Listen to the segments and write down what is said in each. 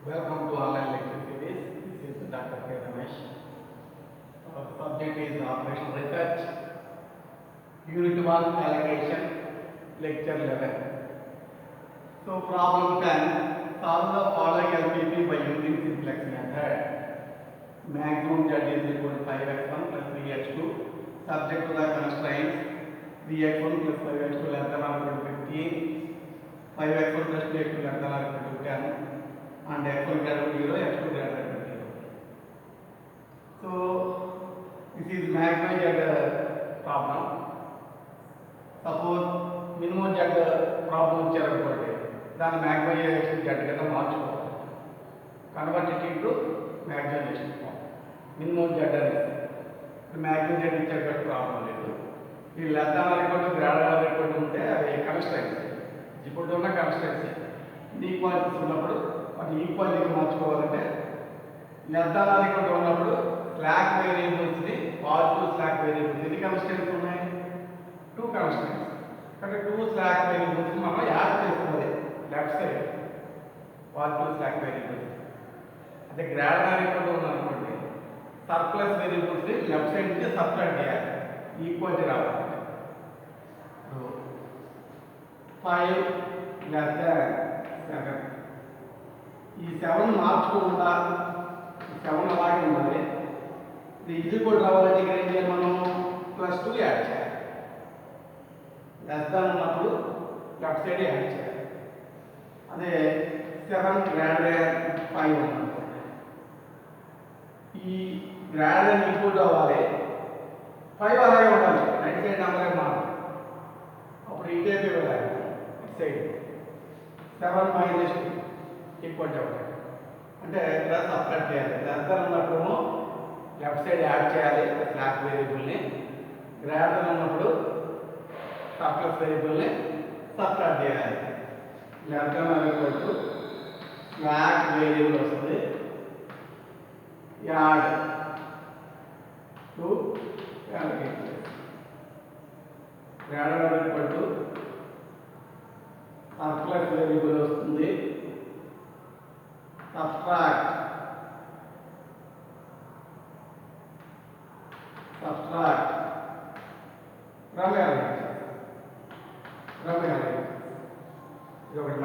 Welcome to online lecture series. This is Dr. K. Ramesh. Our subject is operational research. Unit 1 allocation, lecture 11. So problem 10. Solve the following LPP by using simplex method. Maximum Z is equal to 5x1 plus 3x2. Subject to the constraints 3x1 plus 5x2 less than or equal to 15. 5x1 plus 2x2 less than or equal to 10. And x1 greater than 0, x2 greater than 0. So this is maximized problem. Suppose minimum z problem ఇచ్చారనుకోండి దాన్ని maximization z కింద మార్చుకోవాలి. Convert it into maximization form. Minimum z అనేది ఇప్పుడు maximum z ఇచ్చారు problem లేదు. ఈ less than or equal to greater than or equal to ఉంటే అవి కన్స్ట్రైన్స్. ఇప్పుడు ఉన్న కన్స్ట్రైన్స్ ఈక్వాలిటీస్ ఉన్నప్పుడు వాటి ఈక్వాలిటీకి మార్చుకోవాలంటే less than or equal to ఉన్నప్పుడు స్లాక్ వేరియబుల్స్ని పాజిటివ్ స్లాక్ వేరియబుల్స్ ఎన్ని కన్స్ట్రైన్స్ ఉన్నాయి? 2 కన్స్ట్రైన్స్. అంటే 2 స్లాక్ వేరియబుల్స్ని మనం యాడ్ చేసుకోవాలి left side positive slack variables. అంటే గ్రేటర్ దాన్ ఈక్వల్ టు ఉందనుకోండి సర్ప్లస్ వేరియబుల్స్ని లెఫ్ట్ సైడ్ నుంచి సబ్ట్రాక్ట్ చేయాలి ఈక్వాలిటీ రావాలి. 5 లెస్ దాన్ 7. ఈ 7 మార్చుకోకుండా 7 అలాగే ఉండాలి. ఇది ఈక్వల్ రావాలంటే ఇక్కడ ఏం చేయాలి? మనం +2 యాడ్ చేయాలి. లెస్ దాన్ ఉన్నప్పుడు లెఫ్ట్ సైడ్ యాడ్ చేయాలి. అదే 7 గ్రేటర్ దాన్ 5 ఉందనుకోండి ఈ గ్రేటర్ దాన్ ఈక్వల్ రావాలి. 5 అలాగే ఉండాలి, రైట్ సైడ్ నెంబర్ మాత్రం. అప్పుడు ఇటే వెళ్ళాలి ఇటు సైడ్ 7 మైనస్ 2 ఈక్వల్ టు అంటే ఇలా సబ్ట్రాక్ట్ చేయాలి. లెస్ దాన్ ఉన్నప్పుడు లెఫ్ట్ సైడ్ యాడ్ చేయాలి స్లాక్ వేరియబుల్ని. గ్రేటర్ దాన్ ఉన్నప్పుడు సర్ప్లస్ వేరియబుల్ని సబ్ట్రాక్ట్ చేయాలి. Less than equal to slack variable వస్తుంది add to greater than equal to surplus variable వస్తుంది subtract from element ఇది ఒకటి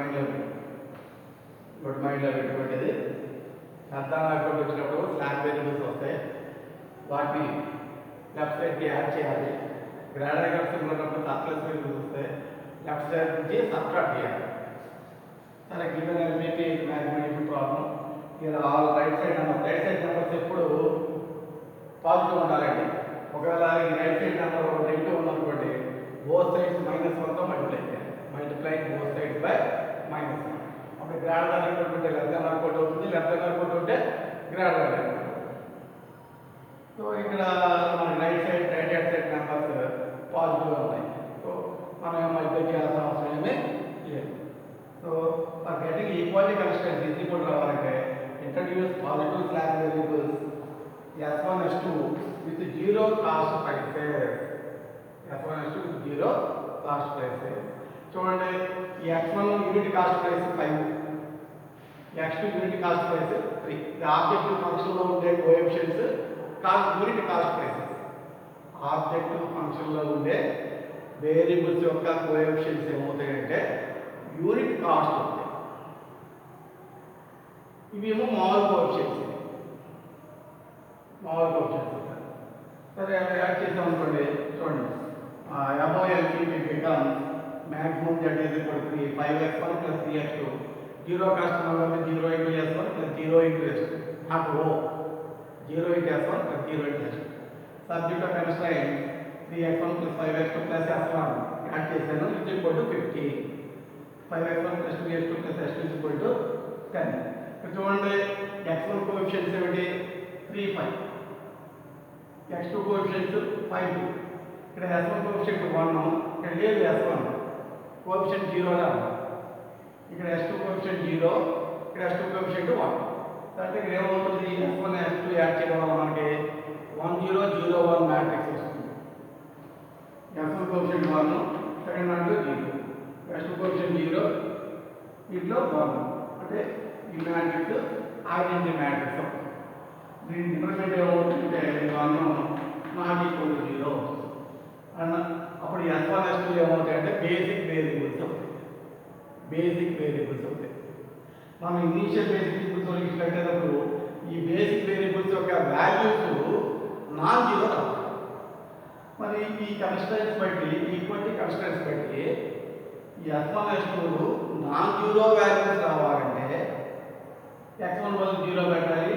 మైండ్లో పెట్టుకుంటుంది. అర్థం అకౌంట్ వచ్చినప్పుడు స్లాక్ వేరియబుల్స్ వస్తాయి, వాటిని లెఫ్ట్ సైడ్కి యాడ్ చేయాలి. గ్రేటర్ కన్స్ట్రైంట్ ఉన్నప్పుడు సర్ప్లస్ వేరియబుల్స్ వస్తాయి, లెఫ్ట్ సైడ్ నుంచి సబ్ట్రాక్ట్ చేయాలి. సరే, గివెన్ LPP మ్యాథమెటికల్ ప్రాబ్లం. ఇలా ఆల్ రైట్ సైడ్ నెంబర్స్ ఎప్పుడు పాజిటివ్ ఉండాలండి. ఒకవేళ ఈ రైట్ సైడ్ నెంబర్ నెగిటివ్ ఉందనుకోండి బోత్ సైడ్స్ -1తో మల్టిప్లై బోత్ సైడ్స్ బై -1. అప్పుడు గ్రేటర్ దాన్ ఈక్వల్ ఉంటే లెస్ దాన్ ఆర్ ఈక్వల్ అవుతుంది, లెస్ దాన్ ఆర్ ఈక్వల్ ఉంటే గ్రేటర్ దాన్ ఈక్వల్. సో ఇక్కడ మన రైట్ హ్యాండ్ సైడ్ నెంబర్స్ పాజిటివ్గా ఉన్నాయి. సో మనం మల్టిప్లై చేయాల్సిన అవసరం ఏమీ లేదు. So for getting equality constraints ఇది కూడా రావాలంటే introduce positive slack variables S1 S2 with 0 cost prices. S1 S2 with 0 cost prices. చూడండి, ఈ x1 unit cost price 5, x2 unit cost price 3. ఈ ఆబ్జెక్టివ్ ఫంక్షన్లో ఉండే coefficients unit cost prices. Objective ఫంక్షన్లో ఉండే వేరియబుల్స్ యొక్క కోఎఫిషియెంట్స్ ఏమవుతాయంటే యూనిట్ కాస్ట్ అవుతాయి. ఇవేమో మామూలు కోఎఫిషియెంట్స్. సరే, యాడ్ చేసాం అనుకోండి. చూడండి, above LPP becomes maximum z is equal to 5x1 plus 3x2. 0 cost ఉన్నప్పుడు 0 into s1 plus 0 into s2. not O. 0 into s1 plus 0 into s2. Subject of constraint 3x1 plus 5x2 plus s1 add చేశాను is equal to 15. 5x1 plus 2x2 plus s2 is equal to 10. ఇక్కడ చూడండి, x1 coefficients ఏమిటి? 3, 5. x2 coefficients 5, 2. ఇక్కడ s1 coefficient 1, ఇక్కడ లేదు s1 coefficient 0 లా ఉంది. ఇక్కడ s2 coefficient 0, ఇక్కడ s2 కోఎఫిషియెంట్ 1. అంటే ఇక్కడ ఏమవుతుంది? s1 s2 యాడ్ చేయడం వల్ల మనకి 1 0 0 1 మ్యాట్రిక్స్ వస్తుంది. s1 కోఎఫిషియెంట్ 1, సెకండ్ దాంట్లో 0, s2 కోఎఫిషియెంట్ 0, వీటిలో 1. అంటే ఈ మ్యాట్రిక్స్ ఐడెంటిటీ మ్యాట్రిక్స్ అవుతుంది. దీని డిఫరెంట్ ఏమవుతుందంటే అన్నం నాట్ ఈక్వల్ టు 0 అన్న అప్పుడు S1 S2 ఏమవుతాయంటే బేసిక్ వేరియబుల్స్ అవుతాయి. బేసిక్ వేరియబుల్స్ అవుతాయి. మనం ఇనీషియల్ బేసిక్ వేరియబుల్స్ లిస్ట్ పెట్టేటప్పుడు ఈ బేసిక్ వేరియబుల్స్ యొక్క వాల్యూస్ నాన్ జీరో రావాలి. మరి ఈ కన్స్ట్రెంట్స్ బట్టి ఈక్వాలిటీ కన్స్ట్రెంట్స్ బట్టి ఈ S1 S2 non zero values రావాలంటే x1 బదులు 0 పెట్టాలి,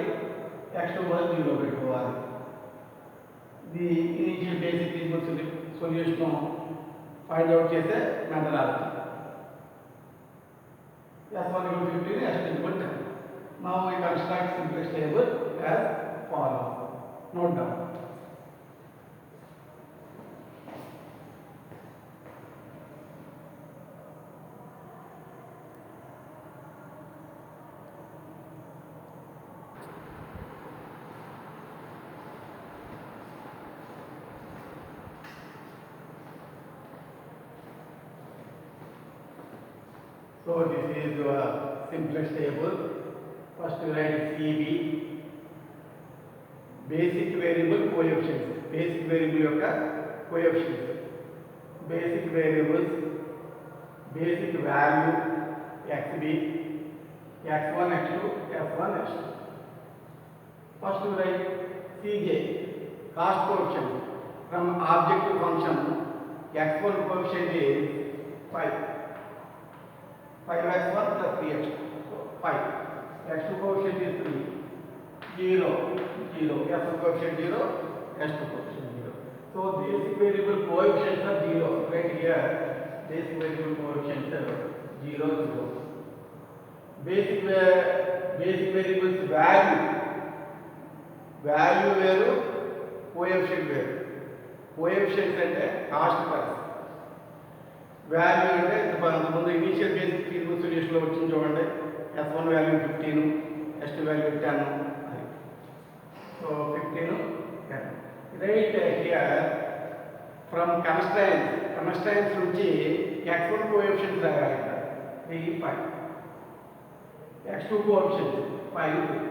x2 బదులు 0 పెట్టుకోవాలి. ఇది initial basic variables solution find out చేసే methodology. S1 equal 15, S2 equal 10. Now we construct simplest table as follows. Note down. So this is your simplest table. First you write CB, basic variable coefficients. Basic variable యొక్క coefficients. Basic variables, basic value XB, X1, X2, F1, X2. First you write CJ, cost coefficient. From objective function, X1 coefficient is 5. 5x1 plus 3x2, so 5. x2 coefficient is 3, 0, 0. f1 coefficient 0, s2 coefficient 0. So basic variable coefficients are 0. Right here, basic variable coefficients are 0, 0. Basic variables value వేరు, coefficient వేరు. Coefficients అంటే cost price. Value అంటే ముందు initial basic variable సొల్యూషన్లో వచ్చింది చూడండి. S1 value 15, S2 value 10. So 15, 10. Right here from constraints నుంచి x1 coefficients రాయాలి. 3, 5. x2 coefficient 5, 3.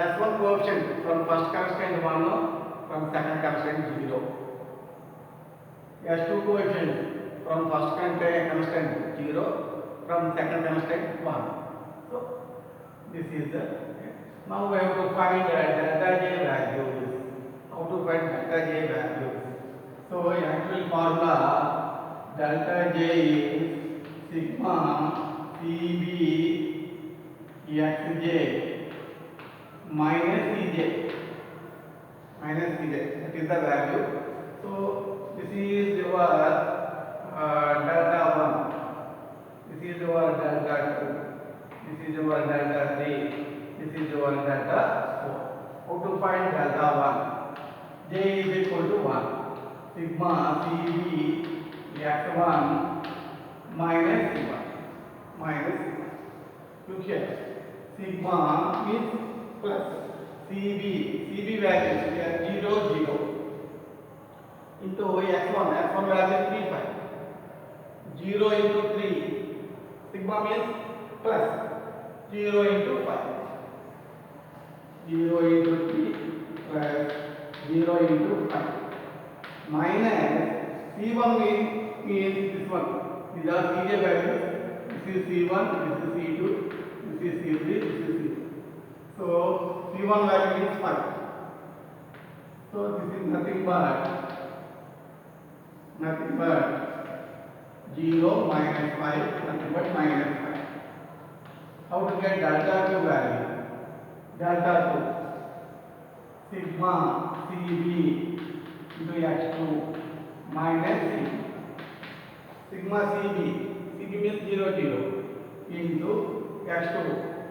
S1 coefficient from first constraint 1, from second constraint 0. S2 coefficient from first constant 0, from second constant 1. So this is the, now we have to find delta J values. How to find delta J values? So actual formula delta J is sigma CB xj minus Cj. That is the value. So this is your delta 1, this is your delta 2, this is your delta 3, this is your delta 4. How to find delta 1? J is equal to 1, sigma CB x1 minus sigma. Look here, sigma means plus CB values here 0, 0 into x1 value 3, 5. 0 into 3, sigma means plus 0 into 5. 0 into 3 plus 0 into 5 minus C1 means this one. These are Cj values. This is C1, this is C2, this is C3, this is C2. So C1 value means 5. So this is nothing but 0 minus 5, nothing but minus 5. How to get delta 2 value? Delta 2, sigma CB into x2 minus C. Sigma CB means 0, 0 into x2,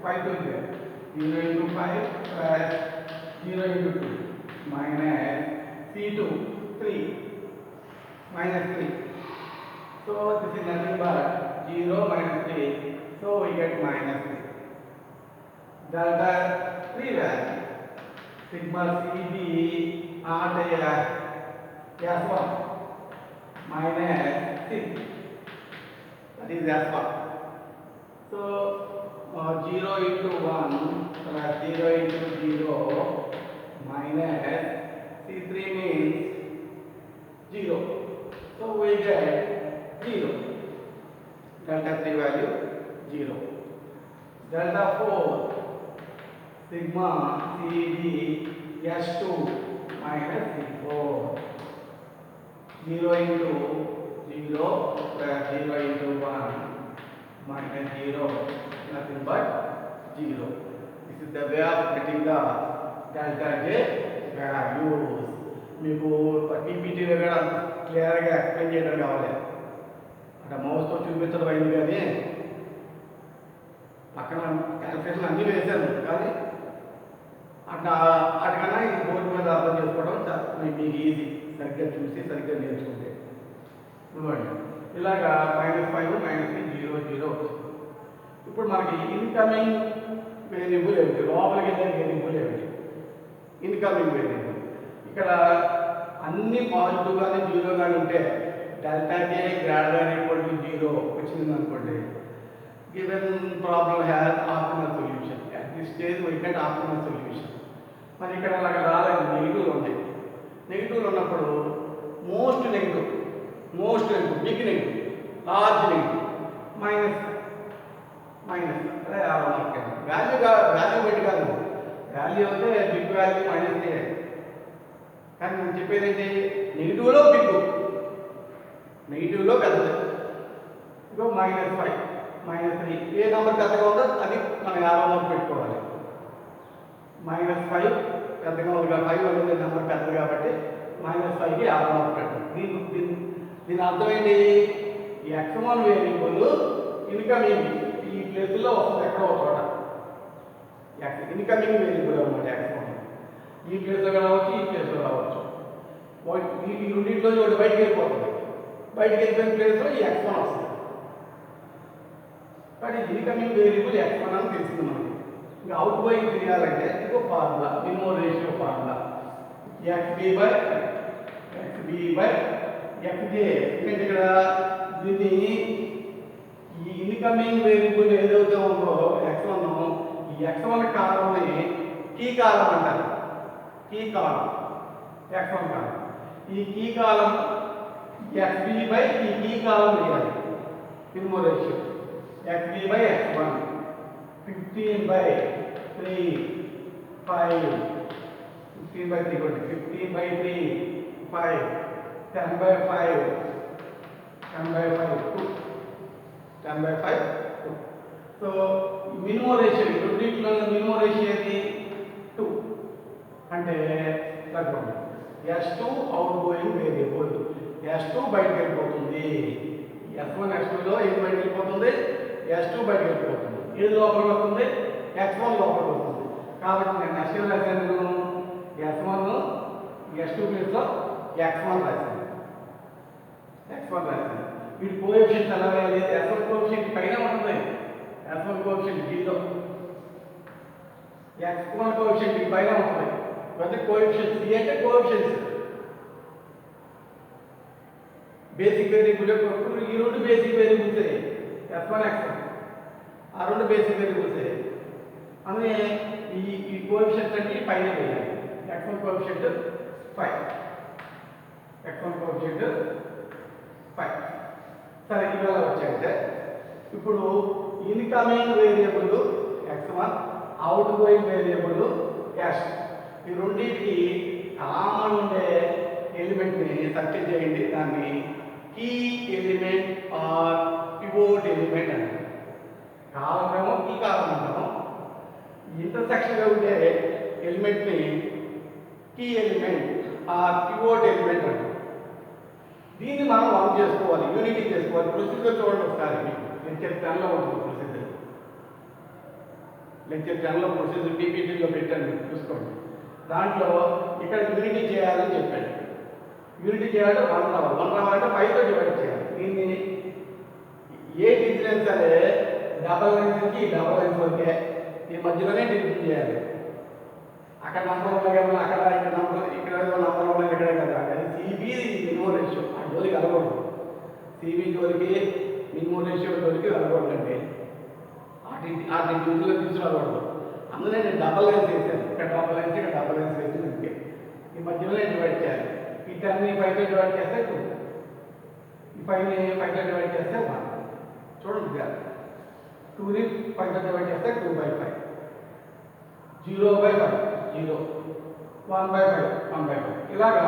5 to 0. 0 into 5 plus 0 into 2 minus C2, 3 minus 3. So this is nothing but 0 minus 3. So we get minus 3. Delta 3 value. Sigma CB at S1 minus 6. That is S1. So 0 into 1 plus 0 into 0 minus C3 means 0. So we get 0. Delta 3 value 0. Delta 4 sigma CD S2 minus C4. 0 into 0 plus 0 into 1 minus 0, nothing but 0. This is the way of getting the delta J values. మీకు పీపీటీలో కూడా క్లియర్గా explain చేయడం కావాలి. అంటే మౌస్తో చూపించడం అయింది కానీ పక్కన క్యాల్కులేషన్ అన్నీ వేశాను, కానీ అట్లా అటుకన్నా ఇది బోర్డు మీద అర్థం చేసుకోవడం మీకు ఈజీ. సరిగ్గా చూసి సరిగ్గా నేర్చుకుంటే ఇవ్వండి. ఇలాగా -5 -3 0 0. ఇప్పుడు మనకి ఇన్కమింగ్ వేరియబుల్ ఏమిటి, లోపలికి వెళ్ళే వేరియబుల్ ఏమిటి? Incoming variable. ఇక్కడ అన్ని పాజిటివ్ కానీ జీరో కానీ ఉంటే delta k greater equal to 0 వచ్చింది అనుకోండి, given problem has optimal solution. At this stage we get optimal solution. మరి ఇక్కడ అలాగ రాలేదు, నెగిటివ్లు ఉంటాయి. నెగిటివ్లు ఉన్నప్పుడు most negative, big negative, large negative, minus అదే వాల్యూ పెట్టి కాదు. వాల్యూ అయితే బిగ్ వాల్యూ మైనస్ చేయాలి. కానీ నేను చెప్పేది ఏంటి, నెగిటివ్లో పెద్దది. ఇంకో -5 -3 ఏ నెంబర్ పెద్దగా ఉందో అది మనం ఆరోలో పెట్టుకోవాలి. -5 పెద్దగా ఉంది కాబట్టి 5 అనేది నెంబర్ పెద్దది కాబట్టి -5కి ఆరోలో పెట్టాలి. దీని అర్థం ఏంటి, ఈ x1 వేరియబుల్ ఇన్కమింగ్ ఈ ప్లేస్లో వస్తుంది, ఎక్కడో ఒక చోట ఇన్కమింగ్ వేరియబుల్ అనమాట. x1 ఈ ప్లేస్లో రావచ్చు, ఈ ప్లేస్లో రావచ్చు. ఈ రెండింటిలో ఒకటి బయటికి వెళ్ళిపోతుంది. బయటికి వెళ్ళిపోయిన ప్లేస్లో ఈ x1 వస్తుంది. కానీ ఇన్కమింగ్ వేరియబుల్ x1 అని తెలిసింది మనకి. ఇంకా అవుట్ గోయింగ్ తెలియాలంటే ఇంకో formula, minimum ratio formula, xb by xj. ఎందుకంటే ఇక్కడ దీన్ని ఈ ఇన్కమింగ్ వేరియబుల్ ఏదైతే ఉందో x1, ఈ x1 కాలంని కీ కాలం అంటారు. x1 కాలం. ఈ కీ కాలం xb by ఈ కీ కాలం వేయాలి. Minimum ratio xb by x1 15 by 3 5 15 by 3 15 by 3 5 10 by 5 2 10 by 5 2. So minimum ratio రెండింటిలో మినిమం రేషియో ఏది 2. అంటే S2 out going variable, S2 బయటకు వెళ్ళిపోతుంది. S1 S2లో ఏది బయటకు వెళ్ళిపోతుంది, S2 బయటకు వెళ్ళిపోతుంది. ఏది లోపలికి వస్తుంది, x1 లోపలికి వస్తుంది. కాబట్టి నేను నెక్స్ట్ రాశాను S1 S2 ప్లేస్లో x1 రాశాను. వీటి కోఎఫిషియంట్స్ ఎలా వేయాలి, S1 కోఎఫిషియంట్ పైన ఉంటుంది, S1 కోఎఫిషియంట్ 0, x1 కోఎఫిషియంట్ పైన ఉంటుంది. ఇవన్నీ కోఎఫిషియంట్స్. ఈ అంటే కోఎఫిషియంట్స్ బేసిక్ వేరియబుల్. ఈ రెండు బేసిక్ వేరియబుల్స్ S1 x1, ఆ రెండు బేసిక్ వేరియబుల్స్. అందుకే ఈ కోఎఫిషియంట్స్ అన్ని పైన వేయాలి. x1 coefficient 5. సరే, ఇవి ఎలా వచ్చాయంటే ఇప్పుడు incoming variable x1, out going variable s. ఈ రెండింటికి కామన్ ఉండే ఎలిమెంట్ని సర్కిల్ చేయండి. దాన్ని key element or pivot element అంటారు. కాలం ఏమో కీ కాలం అంటాము. ఇంటర్సెక్షన్గా ఉండే ఎలిమెంట్ని key element or pivot element అంటారు. దీన్ని మనం వర్క్ చేసుకోవాలి, యూనిటీ చేసుకోవాలి. ప్రొసీజర్ చూడండి ఒకసారి. లెక్చర్ 10లో ఉంటుంది ప్రొసీజర్. లెక్చర్ 10లో ప్రొసీజర్ పీపీటీలో పెట్టండి, చూసుకోండి. దాంట్లో ఇక్కడ యూనిటీ చేయాలని చెప్పాడు. యూనిటీ చేయాలంటే 1 రావాలంటే 5తో డివైడ్ చేయాలి. దీన్ని ఏ డిఫరెన్స్ అనే డబల్ లైన్స్ నుంచి డబల్ లైన్స్ వరకే ఈ మధ్యలోనే డివిజన్ చేయాలి. అక్కడ నంబర్ ఉన్నాయి కదా, అక్కడ ఇక్కడ నంబర్, ఇక్కడ నంబర్ ఉన్నాయి ఇక్కడే కదా. అది సిబి మినిమం రేషియో ఆ జోలికి వెళ్ళకూడదు. సిబి జోలికి మినిమం రేషియో జోలికి వెళ్ళకూడదండి. వాటిని యూజ్లో తీసుకురాకూడదు. అందులో నేను డబల్ లైన్స్ వేసాను. ఇక్కడ డబల్ లైన్స్, ఇక్కడ డబల్ లైన్స్ వేసి ఇంకే ఈ మధ్యలో డివైడ్ చేయాలి. ఈ 10ని 5తో డివైడ్ చేస్తే 2, ఈ 5ని 5తో డివైడ్ చేస్తే 1. చూడండి, 2ని 5తో డివైడ్ చేస్తే 2/5, 0/5 0, 1/5 1/5. ఇలాగా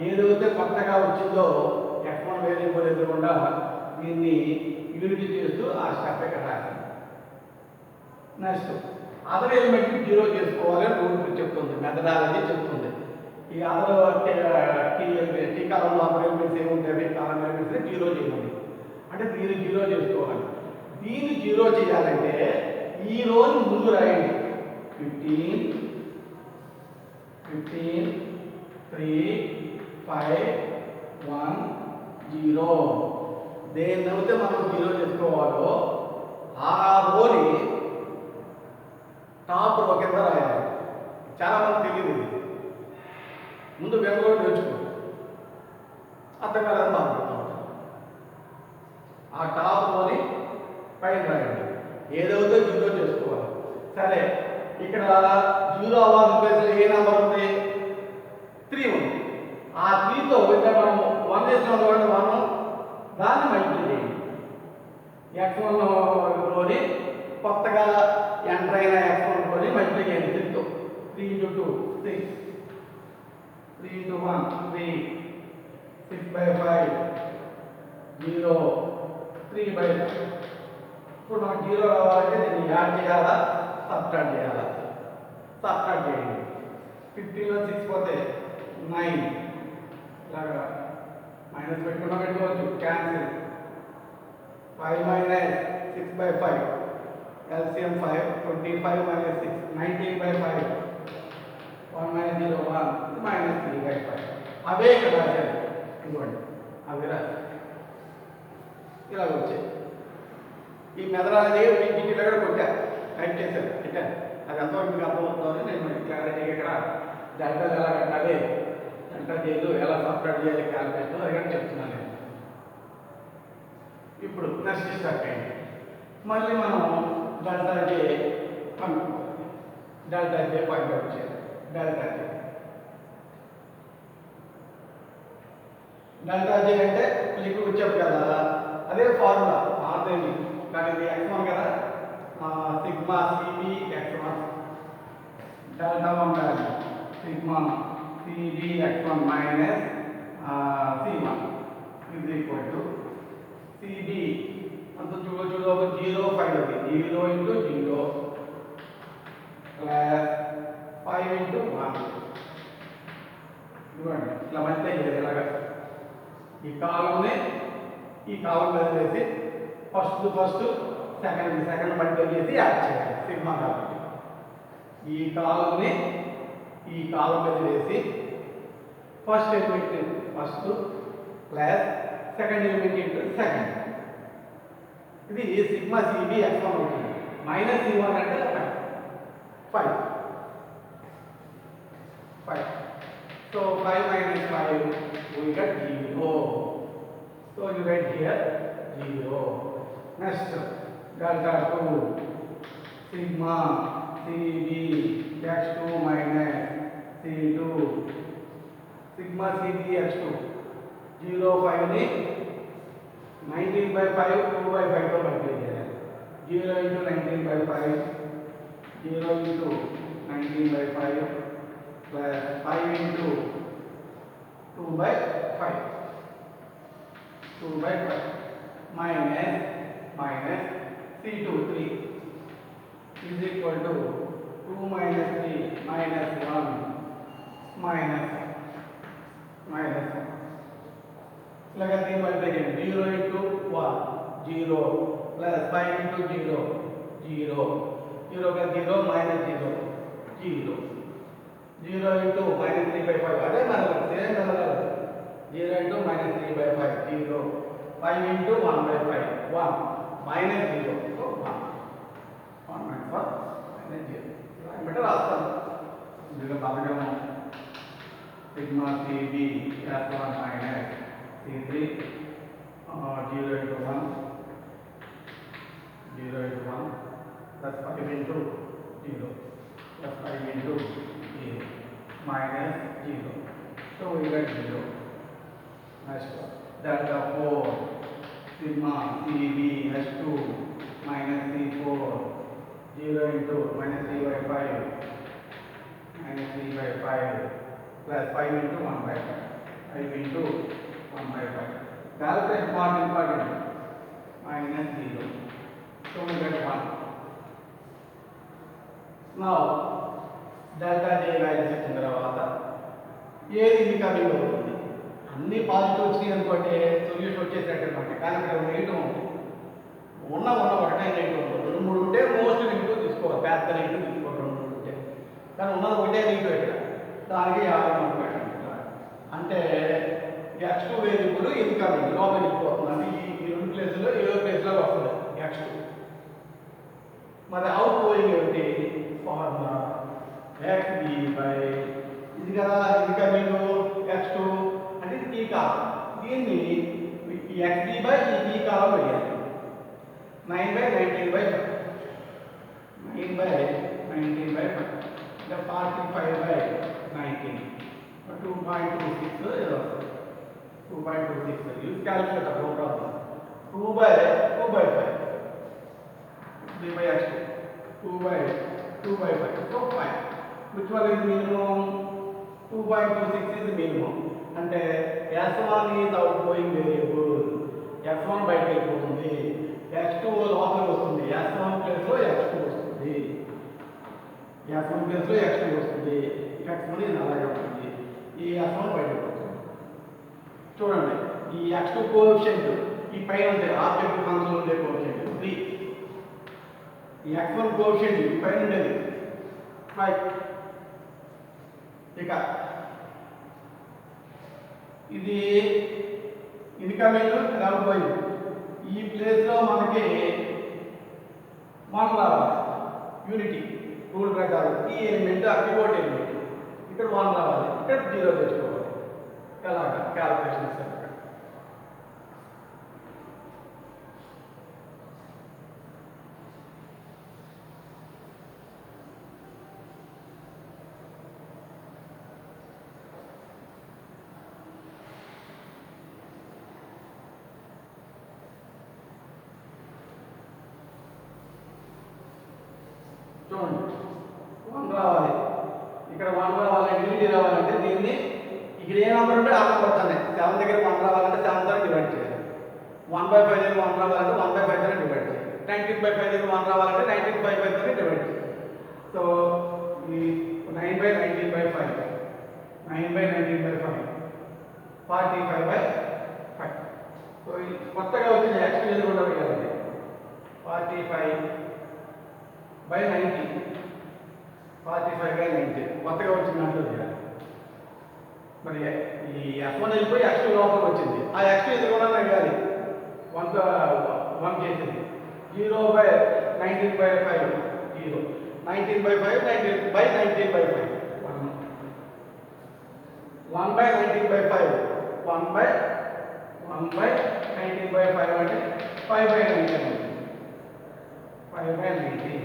ఏదైతే కొత్తగా వచ్చిందో f1 వేరియబుల్ ఎదురకుండా దీన్ని యూనిటీ చేస్తూ ఆ స్టెప్ ఇక్కడ రాశాను. నెక్స్ట్ అదర్ ఎలిమెంట్ని 0 చేసుకోవాలి అని రూల్ చెప్తుంది, మెథడాలజీ చెప్తుంది. ఈ అదర్ టీ కాలంలో అదర్ ఎలిమెంట్స్ ఏముంటాయి, కాలం ఎలిమెంట్స్ని 0 చేయాలి. అంటే దీన్ని 0 చేసుకోవాలి. దీన్ని 0 చేయాలంటే ఈ రోజు ముందు రాయండి. 15 3 5 1 0. దేని అయితే మనం 0 చేసుకోవాలో ఆ రోని టాప్ రో కింద రాయాలి. చాలా మంది తెలియదు ఇది. ముందు వెంగలో నేర్చుకో, అర్థం కాదని బాధపడతా ఉంటాం. ఆ టాప్ రోని పైన రాయండి. ఏదైతే 0 చేసుకోవాలి. సరే, ఇక్కడ 0 అవ్వాల్సిన ప్లేస్లో ఏ నెంబర్ ఉంది? 3 ఉంది. ఆ 3తో ఇక్కడ మనం 1 వేసిన 1 దాన్ని మల్టిప్లై చేయండి. x1 లోని కొత్తగా ఎంటర్ అయిన x1 లోని మల్టిప్లై చేయండి 3తో. 3 × 2 6, 3 × 1 3, 6/5 0, 3/5. ఇప్పుడు మనకు 0 రావాలంటే దీన్ని యాడ్ చేయాలా, సబ్ట్రాక్ట్ చేయాలా? సబ్ట్రాక్ట్ చేయండి. 15లో 6 పోతే 9. ఇలాగా మైనస్ పెట్టుకోవచ్చు, క్యాన్సిల్. 5 - 6/5 LCM 5, 25 - 6 19/5. 1 - 0 1 -3/5. అవే ఇక్కడ రాశారు. ఇవ్వండి, అవి రాశారు. ఇలా వచ్చాయి. ఈ మెథడాలజీ వీటిలో కూడా కొట్టా, టైప్ చేశారు, పెట్టాను. అది ఎంతవరకు మీకు అర్థమవుతుందని నేను క్లారిటీగా ఇక్కడ డెల్టాలు ఎలా కట్టాలి, డెల్టా చేయలు ఎలా సపరేట్ చేయాలి, క్యాలిక్యులేషన్ అది కానీ చెప్తున్నాను నేను. ఇప్పుడు నెక్స్ట్ స్టార్ట్ అయ్యింది. మళ్ళీ మనం డెల్టా జే కనుక్కోవాలి. డెల్టా జే పాయింట్ అవుట్ చేయాలి. డెల్టా జే అంటే మీకు వచ్చావు కదా, అదే ఫార్ములా ఆర్దేని. కానీ ఇది x1 కదా, sigma CB x1 delta 1 value sigma CB x1 minus c1 is equal to CB అంత చూడ 0 5 ఉంది. 0 × 0 ప్లస్ 5 × 1. ఇవ్వండి, ఇట్లా మల్టిప్లై చేయాలి. ఇలాగా ఈ కాలంని ఈ కాలం మీద వేసి ఫస్ట్ సెకండ్ మల్టిప్లై చేసి యాడ్ చేయాలి సిగ్మా కాబట్టి. ఈ కాలంని ఈ కాలం మీద వేసి first element first plus second element into second. ఇది సిగ్మా సిబి x1 అవుతుంది. మైనస్ c1 అంటే 5. So 5 - 5 we get 0. So you write here 0. Next, delta 2 sigma cb x2 minus c2 sigma cb x2 0 5 ని 19/5 2/5 తో మల్టిప్లై చేయాలి. 0 × 19/5 0 × 19/5 plus 5 × 2/5 minus c2 3 is equal to 2 - 3 minus 1 minus 1. ఇలాగ దీన్ని multiply చేయండి. 0 × 1 0 plus 5 × 0 0 0 + 0 minus 0 0 0 × -3/5 అదే మనకు same కదా. 0 × -3/5 0 5 × 1/5 1 minus 0 so 1 minus 1 minus 0 అంటే రాస్తాను. ఇందులో పదగము sigma CB x1 minus c3 0 × 1 0 × 1 minus 0. So we get 0. Next one. Delta 4 sigma CB H2 minus C4 0 into minus 3 by 5 minus 3 by 5 plus 5 into 1 by 5. 5 into 1 by 5. Calculate part important. Minus 0. So we get 1. Now delta J values ఇచ్చిన తర్వాత ఏది incoming అవుతుంది అన్ని positive వచ్చినాయి అనుకోండి solution వచ్చేసినట్టు అనమాట. కానీ ఇక్కడ నెగిటివ్ ఉంది. ఉన్న ఒకటే నెగిటివ్ ఉంటుంది. 2 3 ఉంటే మోస్ట్ నెగిటివ్ తీసుకోవాలి. పెద్ద నెగిటివ్ తీసుకోవాలి 2 3 ఉంటే. కానీ ఉన్నది ఒకటే నెగిటివ్ ఇక్కడ. దానికి 50 పెట్టండి. అంటే x2 వేరియబుల్ ఇన్కమింగ్ లోపలికి వెళ్ళిపోతుంది. అంటే ఈ 2 ప్లేస్లో ఏదో ప్లేస్లో వస్తుంది x2. మరి అవుట్ గోయింగ్ ఏమిటి? ఫార్ములా xb బై ఇది కదా ఇన్కమింగ్ x2 అంటే ఇది p కాలం. దీన్ని ఈ xb బై ఈ p కాలం వేయాలి. 9 బై 19 బై 5 9 బై 19 బై 5 అంటే 45 బై 19 2.26 ఏదో 2.26 use calculator no problem. 2 by 5 3 by x2 2 by 5 so 5 which one is minimum? 2.26 is minimum. అంటే s1 is outgoing variable. s1 బయటకు వెళ్ళిపోతుంది. x2 లోపలికి వస్తుంది. s1 ప్లేస్ లో x2 వస్తుంది. s1 ప్లేస్ లో x2 వస్తుంది. x1 ఇది అలాగే ఉంటుంది. ఈ s1 బయటకు వస్తుంది. చూడండి ఈ x2 కోఎఫిషియంట్ ఈ పైన ఉండే ఆబ్జెక్ట్ ఫంక్షన్ ఉండే కోఎఫిషియంట్ 3. ఈ x1 కోఎఫిషియంట్ పైన ఉండేది 5. ఇక ఇది ఇన్కమింగ్ అవుట్గోయింగ్. ఈ ప్లేస్లో మనకి 1 రావాలి. యూనిటీ రూల్ ప్రకారం ఈ ఎలిమెంట్ పివోట్ ఎలిమెంట్ ఇక్కడ 1 రావాలి. ఇక్కడ 0 తెచ్చుకోవాలి. ఎలాగా క్యాలిక్యులేషన్ ఇస్తారు. చూడండి 1 రావాలి. ఇక్కడ 1 రావాలంటే యూనిటీ రావాలంటే దీన్ని ఇక్కడ ఏ నెంబర్ ఉంటే ఆ నెంబర్ వస్తాయి. 7 దగ్గర 1 రావాలంటే 7 తో డివైడ్ చేయాలి. 1/5 దగ్గర 1 రావాలంటే 1/5 తో డివైడ్ చేయాలి. 19/5 దగ్గర 1 రావాలంటే 19/5 తో డివైడ్ చేయాలి. సో ఈ 9/19/5 9/19/5 45/5. సో ఈ కొత్తగా వచ్చిన ఎక్స్ప్రెషన్ కూడా వేయాలి. 45/90 45/90 కొత్తగా వచ్చిన దాంట్లో చేయాలి. మరి ఈ f1 వెళ్ళిపోయి x2 లోపలికి వచ్చింది. ఆ x2 ఎదురుగా వేయాలి. 1 చేసింది 0/19/5 0 19/5 19/19/5 1/19/5 1/19/5 అంటే 5/19 5/19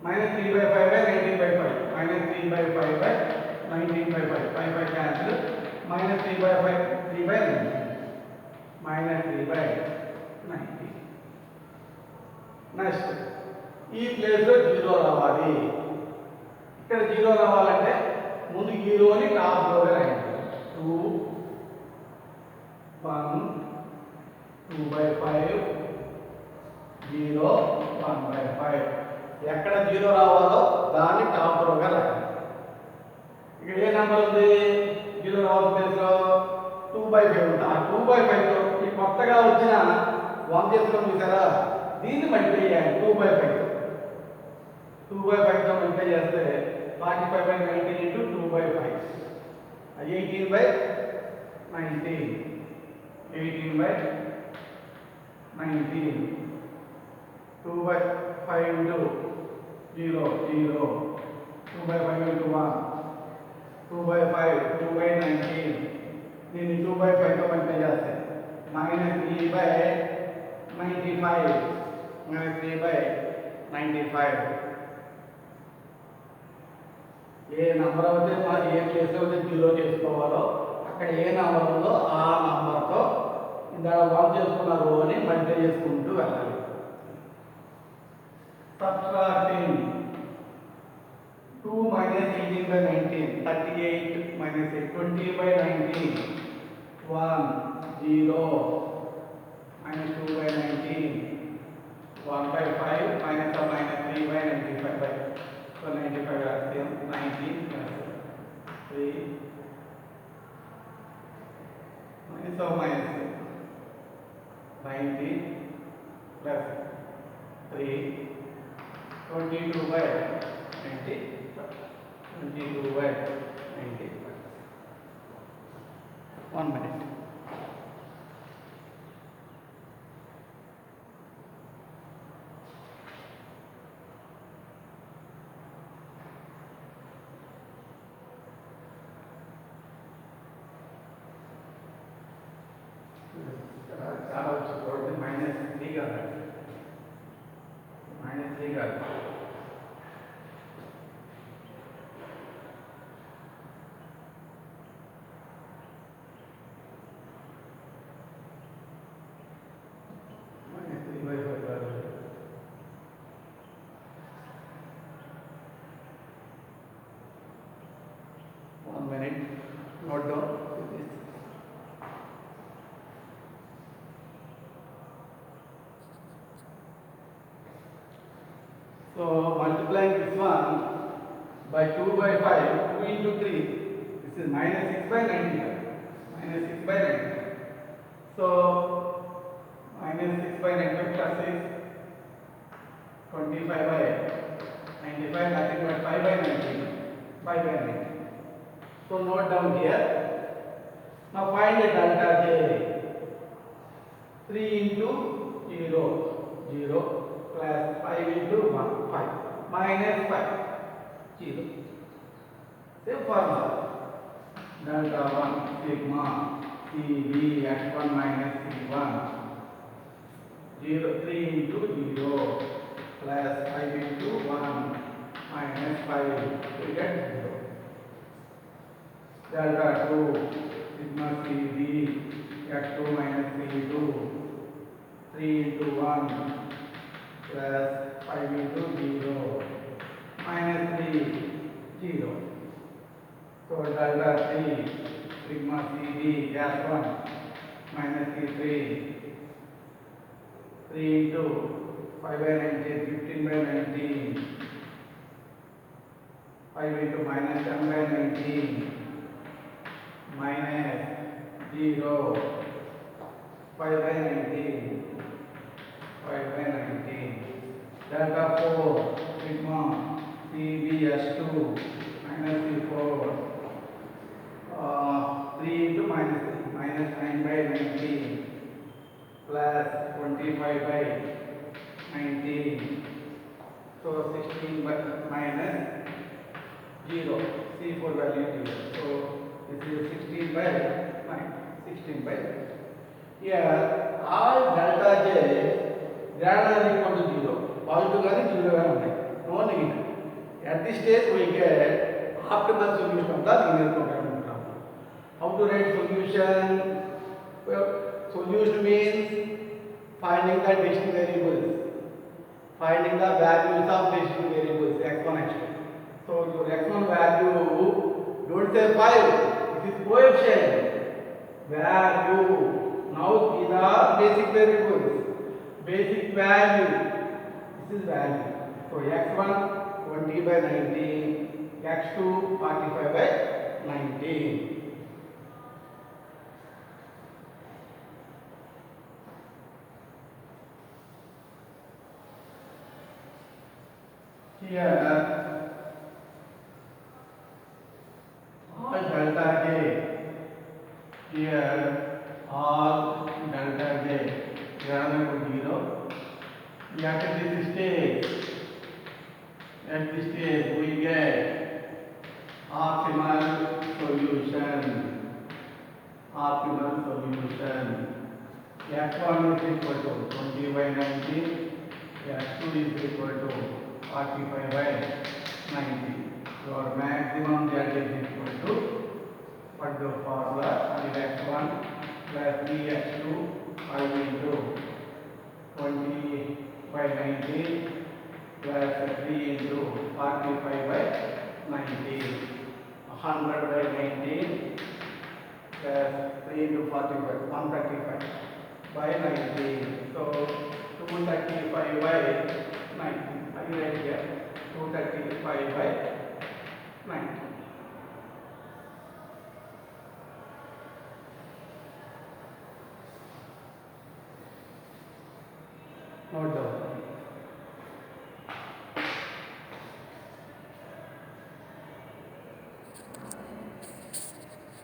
minus 3/5/19/5 minus 3/5/19/5 5 cancel minus 3/5 3/19 minus 3/19. Next ఈ ప్లేస్లో 0 రావాలి. ఇక్కడ 0 రావాలంటే ముందు 0ని టాప్లో రాయండి. 2 1 2/5 0 1/5 ఎక్కడ 0 రావాలో దాన్ని టాప్ రోగా రాయాలి. ఇక్కడ ఏ నెంబర్ ఉంది 0 రావాలి ప్లేస్లో 2/5 ఉంది. ఆ 2/5తో ఈ కొత్తగా వచ్చిన 1 చేసుకొని చూసారా దీన్ని మల్టిప్లై చేయాలి. 2/5తో 2/5తో మల్టిప్లై చేస్తే 45/19 into 2/5 18/19 18/19 2/5 into 0 0 2/5 into 1 2/5 2/19 దీన్ని 2/5తో మల్టిప్లై చేస్తే -3/95 -3/95 ఏ నంబర్ అయితే ఏ ప్లేస్ అయితే జీరో చేసుకోవాలో అక్కడ ఏ నంబర్ ఉందో ఆ నంబర్తో ఇందాక 1 చేసుకున్నారు అని మల్టిప్లై చేసుకుంటూ వెళ్ళాలి. Subtracting 2 minus 18 by 19, 38 minus 20 by 19, 1 0 minus 2 by 19, 1 by 5 minus or minus 3 by 95 by, so 95 LCM 19 plus 3 minus or minus 90 plus 3 22 by 90, 22 by 90. 1 minute. చాలా వచ్చి మైనస్ 3 కాదు, మైనస్ 3 కాదు, note down this. So multiplying this one by 2 by 5, 2 into 3, this is minus 6 by 95, minus 6 by 95. So minus 6 by 95 plus 6, 25 by 95, nothing but 5 by 19, 5 by 19. So note down here. Now find the delta J. 3 into 0, 0 plus 5 into 1, 5 minus 5, 0. Same formula. Delta 1 sigma CB x1 minus C1, 0, 3 into 0 plus 5 into 1 minus 5, we get 0. Delta 2 sigma CB x2 minus C2, 3 into 1 plus 5 into 0 minus 3, 0. So delta 3 sigma CB x1 minus C3, 3 into 5 by 19, 15 by 19, 5 into minus 10 by 19, minus 0, 5 by 19, 5 by 19, delta 4 sigma CBS2 minus C4, 3 into minus 3, minus 9 by 19 plus 25 by 19, so 16 by minus 0, C4 value 0. So this is 16 by 9, 16 by 9. Here all delta J greater than equal to 0, positive గాని 0 గాని ఉంటాయి, no negative. At this stage we get optimal solution of the linear programming problem. How to write solution? Well, solution means finding the distinct variables, finding the values of distinct variables x1, x2. So your x1 value, don't say 5, it is coefficient value. Now these are basic variables, basic value, this is value. So x1 20 by 19, x2 45 by 19. Here all delta J, here all delta J greater than 0. At this stage we get optimal solution. x1 is equal to 20 by 19, x2 is equal to 45 by 90. your maximum z is equal to what the formula is x1 plus 3x2 5 into 20 by 90 plus 3 into 45 by 90, 100 by 90 plus 3 into 45, 135 by 90. So 235 by 90. I write here 235 by 90.